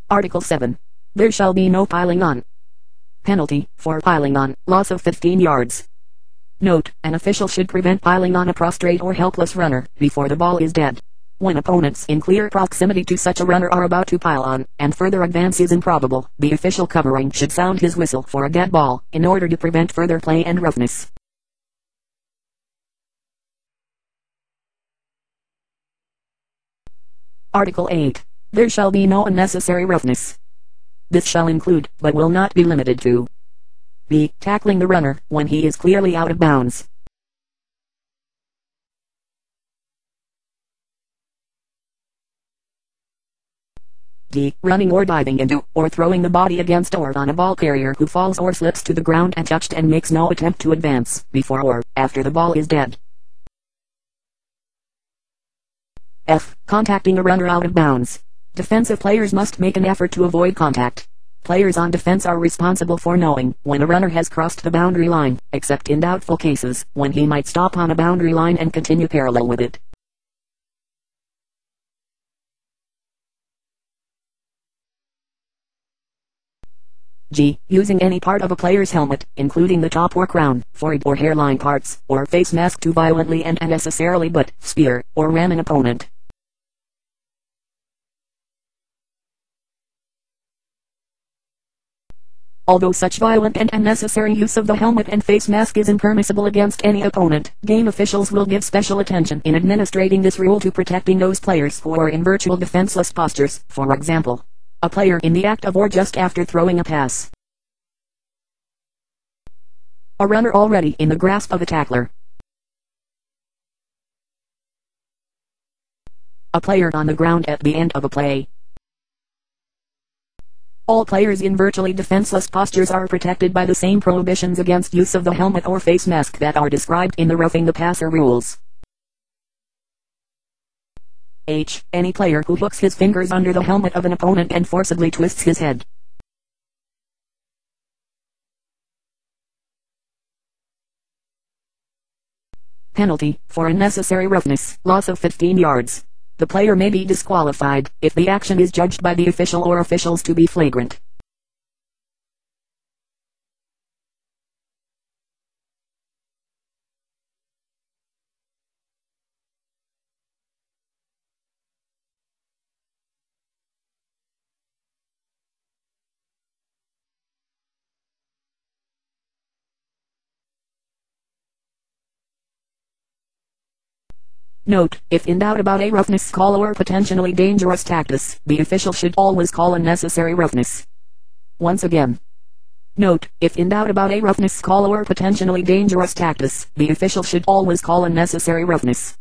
Article 7. There shall be no piling on. Penalty, for piling on, loss of 15 yards. Note, an official should prevent piling on a prostrate or helpless runner, before the ball is dead. When opponents in clear proximity to such a runner are about to pile on, and further advance is improbable, the official covering should sound his whistle for a dead ball, in order to prevent further play and roughness. Article 8. There shall be no unnecessary roughness. This shall include, but will not be limited to, b. Tackling the runner, when he is clearly out of bounds. D. Running or diving into, or throwing the body against or on a ball carrier who falls or slips to the ground untouched and makes no attempt to advance, before or after the ball is dead. F. Contacting a runner out of bounds. Defensive players must make an effort to avoid contact. Players on defense are responsible for knowing when a runner has crossed the boundary line, except in doubtful cases, when he might stop on a boundary line and continue parallel with it. G. Using any part of a player's helmet, including the top or crown, forehead or hairline parts, or face mask to violently and unnecessarily butt, spear, or ram an opponent. Although such violent and unnecessary use of the helmet and face mask is impermissible against any opponent, game officials will give special attention in administrating this rule to protecting those players who are in virtual defenseless postures, for example, a player in the act of or just after throwing a pass, a runner already in the grasp of a tackler, a player on the ground at the end of a play. All players in virtually defenseless postures are protected by the same prohibitions against use of the helmet or face mask that are described in the roughing the passer rules. H. Any player who hooks his fingers under the helmet of an opponent and forcibly twists his head. Penalty, for unnecessary roughness, loss of 15 yards. The player may be disqualified, if the action is judged by the official or officials to be flagrant. Note, if in doubt about a roughness call or potentially dangerous tactics, the official should always call unnecessary roughness. Once again. Note, if in doubt about a roughness call or potentially dangerous tactics, the official should always call unnecessary roughness.